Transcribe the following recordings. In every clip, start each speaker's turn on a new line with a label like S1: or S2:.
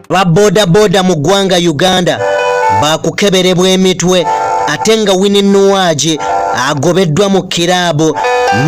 S1: ba boda boda mu ggwanga Uganda bakukeberebwa emitwe ate nga Winnie Nuwaje agobeddwa mu kirabo.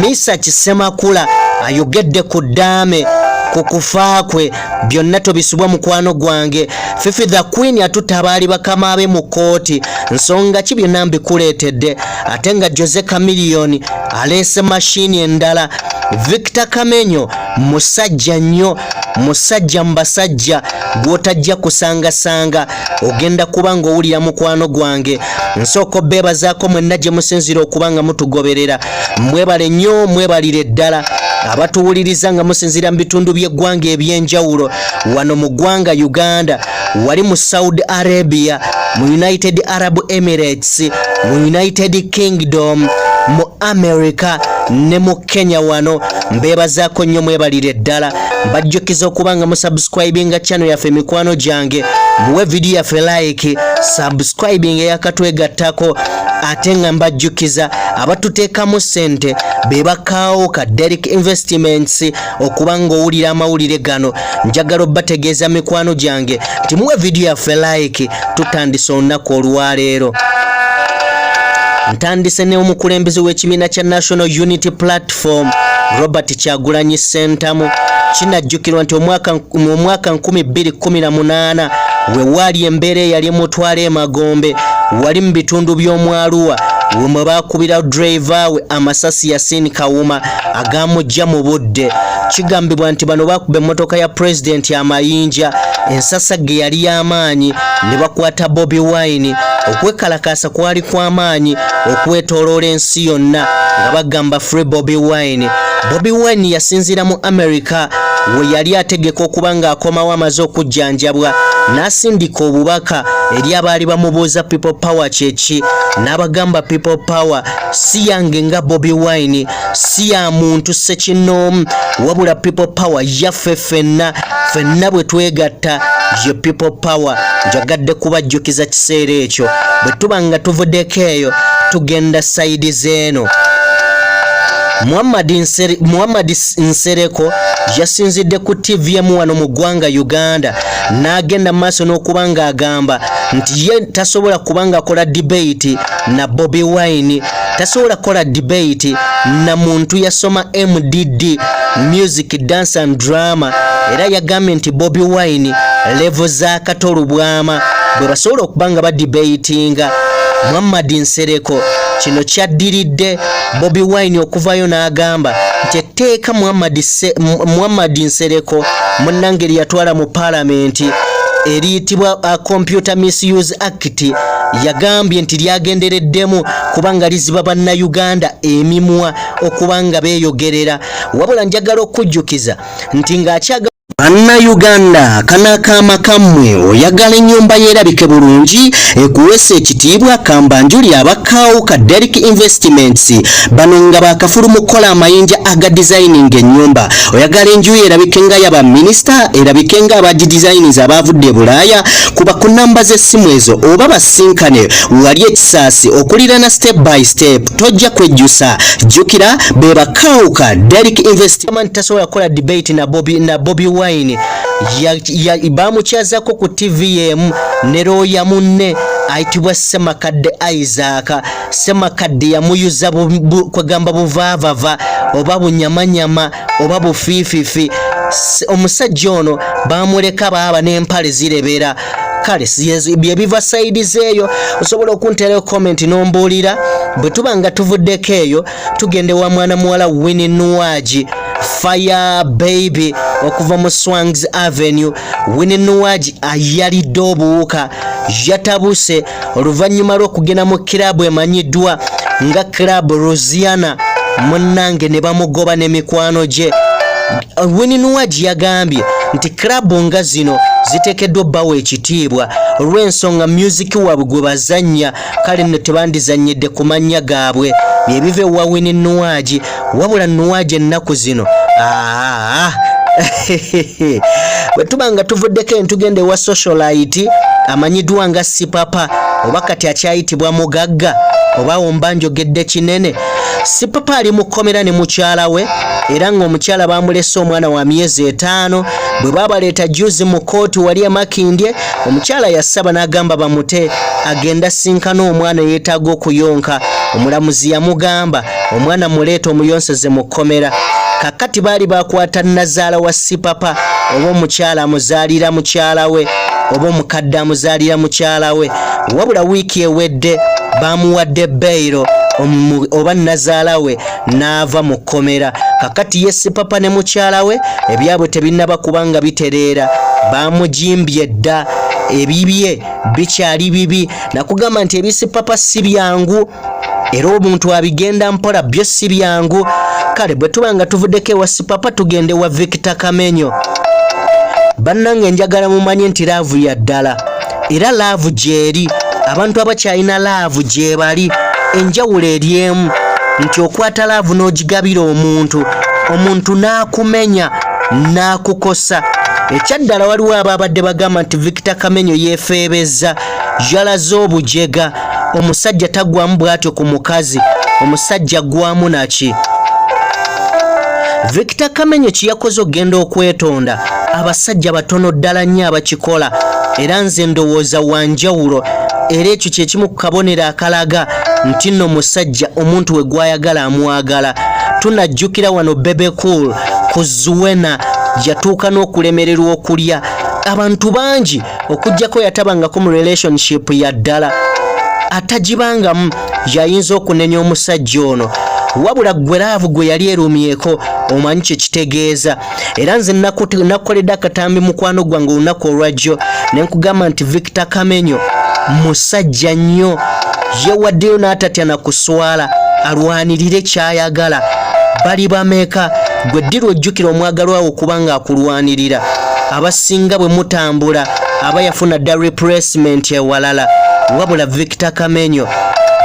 S1: Misa Kisemakula ayogedde ku Edaame ku kufa kwe byonna tobisubwa mukwano gwange. Fifi the Queen atutabaali bakama abe mu kooti nsonga ki byonna mbikuleetedde ate nga Jose Chameleon aleese mashini endala. Victor Kamenyo musajja nnyo, musajja mbasajja gwotajja kusangasanga ogenda kubanga owulira mukwano gwange. Nsooka beebazaako mwenna gye musinzira okubanga mutugoberera. Mwebale nnyo, mwebalire ddala abatuwuliriza nga musinzira mu bitundu by'eggwanga ebyenjawulo wano mu ggwanga Uganda, wali mu Saudi Arabia, mu United Arab Emirates, mu United Kingdom, mu America ne mu Kenya wano. Mbeebazaako nnyo, mwebalire ddala. Mbajjukiza okubanga musubscribinga channel yaffe mikwano gyange, muwe video yaffe like, subscribing eyakatwegattako ate nga mbajjukiza abatuteekamu ssente be bakaawo ka Derek Investments okubanga owulira amawulire gano. Njagala obbategeeza mikwano gyange nti muwe video yaffe like, tutandise olunaku olwaleero. Ntandise ne omukulembeze w'ekibiina kya National Unity Platform Robert Kyagulanyi Ssentamu. Kinajjukirwa nti omwaka 2018 we waali embeera eyali mutwala emagombe wali mu bitundu by'omwaluwa wemwe baakubira driver we amasasi Yasin Kawuma agamujja mu budde. Kigambibwa nti bano bakuba emmotoka ya president amayinja, ensasage yali y'amaanyi ne bakwata Bobiwine. Okwekalakaasa kwali kw'amaanyi okwetooloola ensi yonna nga bagamba free Bobiwine. Bobiwine yasinzira mu America we yali ategeka okuba ng'akomawo amaze okujjanjabwa, n'asindika obubaka eri abaali bamubuuza people power kyeki. N'abagamba people power si yange nga Bobiwine, si ya muntu ssekinnoomu, wabula people power yaffe ffenna bwe twegatta ye people power. Njagadde kubajjukiza kiseera ekyo bwe tuba nga tuvuddeko eyo tugenda sayidi zeeno. Muhammad Nsereko yasinzidde ku TV emu wano mu ggwanga Uganda n'agenda maaso n'okuba ng'agamba nti ye tasobola kubanga akola debate na Bobiwine, tasobola kola debate na muntu yasoma MDD music dance and drama. Era yagambye nti Bobiwine level za katolu bwama bwe basobola okubanga badebatinga. Muhammad Nsereko kino kyaddiridde Bobiwine okuvayo n'agamba nti etteeka Muhammad Nsereko munnangeri yatwala mu palamenti eriyitibwa Computer Misuse Act yagambye nti lyagendereddemu kubanga liziba bannayuganda emimwa okubanga beeyogerera. Wabula njagala okujjukiza nti ng'akyaga Bannayuganda kanakaama kammwe oyagala ennyumba yerabike bulungi ekuweesa ekitiibwa kambanjuli abakaawo ka Derek Investments bano nga bakafulu mu kukola amayinja aga designing ennyumba. Oyagala enju yerabike nga yaba minisita, erabike nga abadizayiniz abaavudde Bulaaya, kuba ku namba z'essimu ezo oba basinkane wali ekisaasi okulirana step by step, tojja kwejjusa. Jjukira be bakaawo ka Derek Investments. Tasobola kukola debate na Bobiwine bamukyazako ku TV emu ne looya munne ayitibwa Semakadde Isaac. Semakadde yamuyuza kwegamba buvaavava oba bunyamanyama oba bufiififi. Omusajja ono bamuleka baaba n'empale zirebera. Kale bye biva sayidi zeeyo. Osobola okunterayo comment n'ombuulira bwe tuba nga tuvuddeko eyo tugende wa mwana muwala Winnie Nuwaje Fire Baby okuva mu Swangs Avenue. Winnie Nuwaje ayalidde obuwuka, yatabuse oluvannyuma lw'okugenda mu kirabu emanyiddwa nga Club Rosiana munnange ne bamugoba n'emikwano gye. Winnie Nuwaje yagambye nti club nga zino ziteekeddwa obbawo ekitiibwa olw'ensonga music waabwe gwe bazannya, kale nno tebandizannyidde ku mannya gaabwe. Bye biva ewa Winnie Nuwaje, wabula Nuwaje ennaku zino bwe tuba nga tuvuddeko tugende ewa socialite amanyiddwa nga Sipapa oba kati akyayitibwa Mugagga oba Omba Njogedde Kinene. Sipapa ali mu kkomera ne mukyala we era ng'omukyala bamulese omwana wa myezi 5 bwe babaleeta juzi mu kooti wali Makindye omukyala yasaba n'agamba bamute agenda sinkana omwana yeetaaga okuyonka omulamuzi yamugamba omwana muleeta omuyonseze mu kkomera kakati baali bakwata nazaala wa Sipapa oba omukyala amuzaalira mukyala we oba omukadde amuzaalira mukyala we wabula wiiki ewedde bamuwadde beyiro oba nazaala we n'ava mu kkomera kakati ye Sipapa ne mukyala we ebyabwe tebinnaba kubanga bitereera bamujimbye dda ebibye bikyali bibi nakugamba nti ebisipapa si byangu era omuntu abigenda mpola byo si byangu kale bwe tubanga tuvuddeko ewa Sipapa tugende wa Victor Kamenyo bannange njagala mumanye nti laavu ya ddala era laavu gyeri abantu abakyalina laavu gye bali enjawulo eri emu nti okwata laavu n'ogigabira omuntu n'akumenya n'akukosa ekyaddala waliwo ababadde bagamba nti Victor Kamenyo yeefeebezza yalaze obujega omusajja tagwamu bw'atyo ku mukazi omusajja gwamu naki Victor Kamenyo kiyakoze okgenda okwetonda abasajja batono ddala nnyo abakikola era nze ndowooza wanjawulo era ekyo kyekimu ku kabonero akalaga nti nno musajja omuntu we gwayagala amwagala tunajjukira wano Bebe Cool ku Zuwena yatuuka n'okulemererwa okulya abantu bangi okujjako yatabangako mu relationship ya ddala atagibangamu yayinza okunenya omusajja ono wabula gwe laavu gwe yali erumyeko omanyi kye kitegeeza era nze nakoledde akatambi mukwano gwange olunaku olwajjo ne nkugamba nti Victor Kamenyo musajja nnyo yewaddeyo n'atatya na kuswala alwanirire kyayagala bali bameeka gwe ddi lwojjukira omwagalwa wo kubanga akulwanirira abasinga bwe mutambula aba yafuna dda replacement ewalala wabula Victor Kamenyo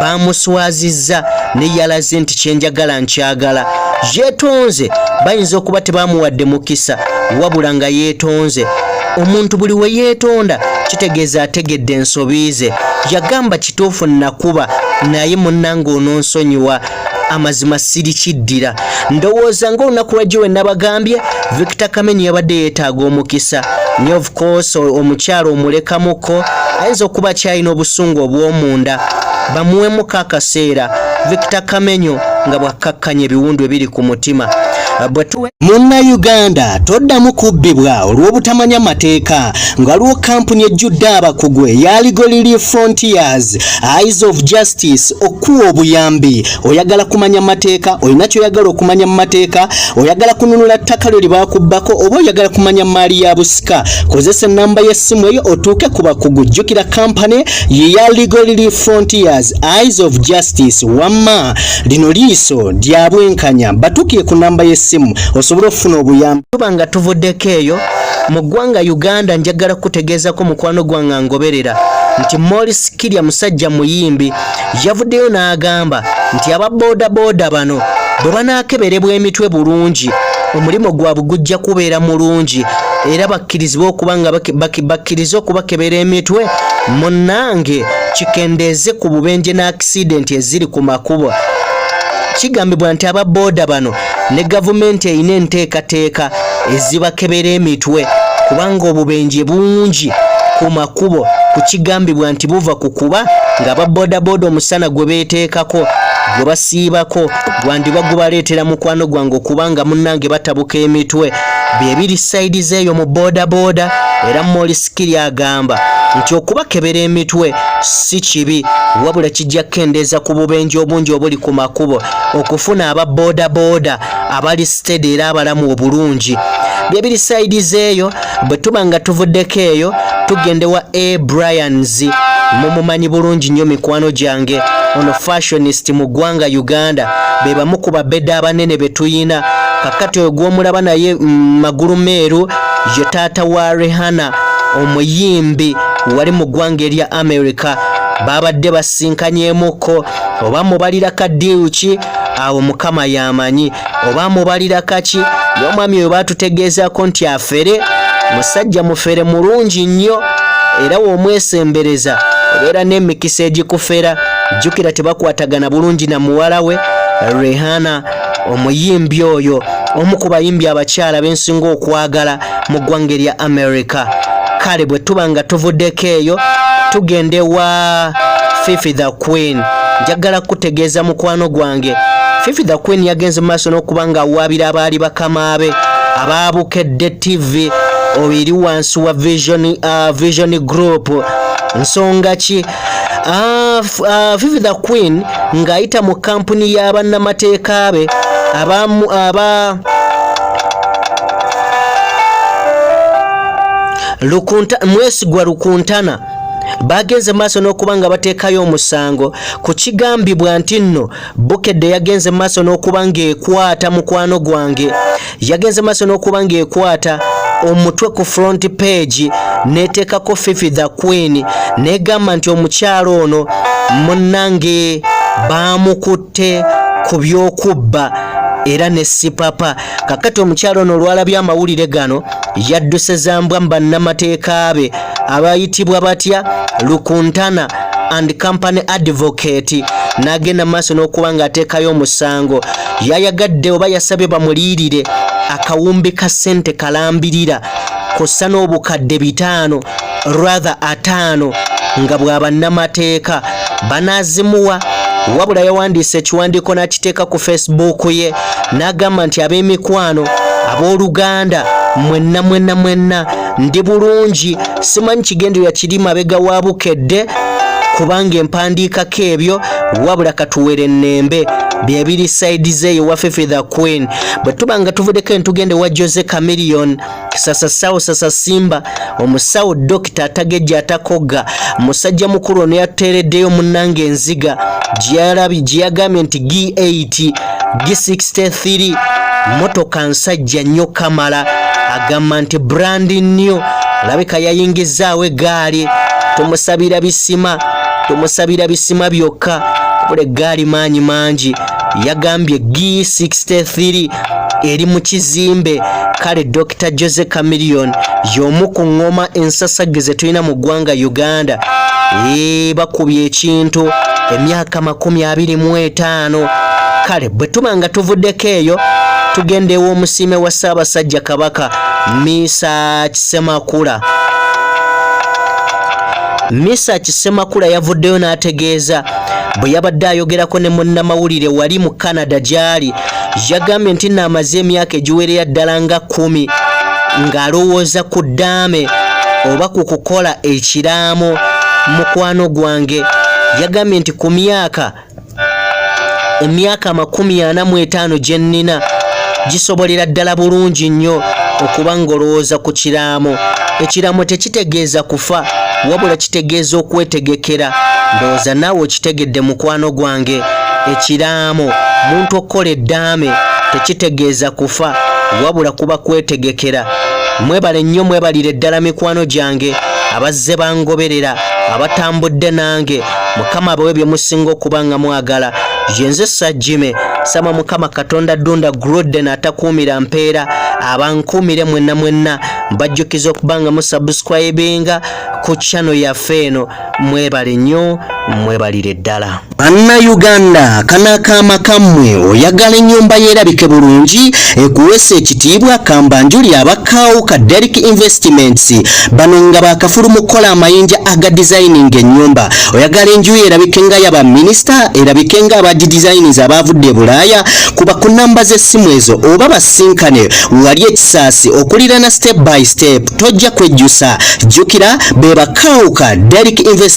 S1: bamuswazizza ne yalaze nti kyenjagala nkyagala yeetonze bayinza okuba tebamuwadde mukisa wabula nga yeetonze omuntu buli we yeetonda kitegeeza ategedde ensobi ze yagamba kituufu nakuba naye munnange ononsonyiwa amazima siri kiddira ndowooza ng'olunaku lwajjo we nabagambye Victor Kamenyo yabadde yeetaaga omukisa ne of course omukyalo omulekamuko ayinza okuba kyalina obusungu obw'omunda bamuwemuko akaseera Victor Kamenyo nga bwakkakkanya ebiwundu ebiri ku mutima Munnayuganda toddamu kubbibwa olw'obutamanya mateeka nga waliwo kampuni ejjudde abakugu eya Legal Relief Frontiers Eyes of Justice okuwa obuyambi oyagala kumanya mateeka olina kyoyagala okumanya mu mateeka oyagala kununula ttaka lyo libakubbako oba oyagala kumanya maali ya busika kozesa ennamba y'essimu eyo otuuke ku bakugu jjukira kampani yeya Legal Relief Frontiers Eyes of Justice wamma lino liiso lyabwenkanya batuukiye ku nnamba y'essimu osobola okufuna obuyambi tubanga tuvuddeko eyo mu ggwanga Uganda njagala kutegeezako mukwano gwange ngoberera nti Morris Kirya musajja muyimbi yavuddeyo n'agamba nti ababooda bano bwe banaakeberebwa emitwe bulungi omulimu gwabwe gujja kubeera mulungi era bakkirizibwa okuba nga bakkiriza okubakebera emitwe munnange kikendeeze ku bubenje n'accident eziri ku makubo kigambibwa nti ababooda bano ne gavumenti erina enteekateeka ezibakebera emitwe kubanga obubenje bungi ku makubo kukigambibwa nti buva ku kuba nga baboodaboda omusana gwe beeteekako gwe basiibako gwandiba gubaleetera mukwano gwange okubanga munnange batabuka emitwe byebiri saidi zeeyo mu boodabooda era Morris Kirya agamba nti okubakebera emitwe si kibi wabula kijja kukendeeza ku bubenje obungi obuli ku makubo okufuna ababoodaboda abali steady era abalamu obulungi byebiri saidi zeeyo bwe tuba nga tuvuddeko eyo tugende wa Bryans mumumanyi bulungi nnyo mikwano gyange ono fashionist mu ggwanga Uganda be bamu ku babedda abanene be tuyina kakati oyo gw'omulaba naye magulu meeru ye taata wa Rihanna omuyimbi wali mu ggwanga erya America babadde basinkanyeemuko oba mubalira kaddiru ki awo mukama yamanyi oba mubalira kaki y'omwami oyo baatutegeezako nti afere musajja mufere mulungi nnyo era w'omwesembereza obeera n'emikisa egikufera jjukira tebakwatagana bulungi na muwala we Rihanna omuyimbi oyo omu ku bayimbi abakyala bensinga okwagala mu ggwanga lya America. Kale bwe tuba nga tuvuddeko eyo tugende wa Fifi the Queen. Njagala kutegeeza mukwano gwange Fifi the Queen yagenze maaso n'okuba nga awaabira abaali bakama be abaabukedde TV obiri wansi wa Vision Group. Nsonga ki? Fifi the Queen ng'ayita mu kampuni y'abannamateeka be mwesigwa Lukuntana bagenze maaso n'okuba nga bateekayo omusango ku kigambibwa nti nno Bukedde yagenze maaso n'okuba ng'ekwata mukwano gwange, yagenze maaso n'okuba ng'ekwata omutwe ku front page neteekako Fifi the Queen negamba nti omukyalo ono munnange baamukutte ku by'okubba era ne sipapa. Kakati omukyalo ono olwalabye amawulire gano yadduse zambwa bannamateeka be abayitibwa batya Lukuntana and Company Advocate n'agenda maaso n'okuba ng'ateekayo omusango. Yayagadde oba yasabye bamuliirire akawumbi ka ssente kalambirira kussa n'obukadde 5 rather 5 nga bw'abannamateeka banaazimuwa. Wabula yawandiise ekiwandiiko n'akiteeka ku Facebook ye n'agamba nti ab'emikwano abooluganda mwenna ndi bulungi, simanyi kigendererwa kiri mabega wa Bukedde kubanga empandiikako ebyo wabula katuwere ennembe byebiri side zeeyo wa Fifi the Queen. Bwe tuba nga tuvuddeko entugende wa Chameleon sasa Simba omusawo Dr. Atagejja Atakoga musajja mukulu ono yateereddeyo munnange enziga gyeyagambye nti G8 G63 motoka nsajja nnyo kamala, agamba nti brand new alabika yayingizaawo egaali. Tumusabira bisima byokka bule gaali maanyi mangi. Yagambye G63 eri mu kizimbe. Kale Dr. Chameleon y'omu ku ngoma ensasagge tulina mu ggwanga Uganda. Bakubye ekintu emyaka 25. Kale bwe tuba nga tuvuddeko eyo tugende w'omusiime wa Ssaabasajja Kabaka Misa Kisemakula yavuddeyo n'ategeeza bwe yabadde ayogerako ne munnamawulire wali mu Canada gy'ali. Yagambye nti n'amaze emyaka egiwerera ddala nga 10 ng'alowooza ku Edaame oba ku kukola ekiraamo. Mukwano gwange yagambye nti ku emyaka 45 gye nnina gisobolera ddala bulungi nnyo okuba ng'olowooza ku kiraamo. Ekiraamo tekitegeeza kufa wabula kitegeeza okwetegekera. Ndowooza naawe okitegedde mukwano gwange. Ekiraamo muntu okukola Edaame tekitegeeza kufa wabula kuba kwetegekera. Mwebale nnyo, mwebalire ddala mikwano gyange abazze bangoberera abatambudde nange. Mukama abawe bye musinga okuba nga mwagala. Yenze Sajjime sama Mukama Katonda Dunda Grode n'atakuumira mpeera abankuumire mwenna mbajjukiza okuba nga musubscribinga ku channel yaffe eno. Mwebale nnyo, mwebalire ddala. Bannayuganda kanakaama kammwe oyagala ennyumba yeerabike bulungi ekuweesa ekitiibwa kambanjuli abakaawo ka Derrick Investments. Bano nga bakafulu mu kukola amayinja aga designing ennyumba. Oyagala enju yeerabike nga yaba minisita, erabike nga abagidesignings abaavudde Bulaaya. Kuba ku namba z'essimu ezo oba basinkane wali ekisaasi okulirana step by step tojja kwejjusa. Jjukira be bakaawo ka Derrick Investments.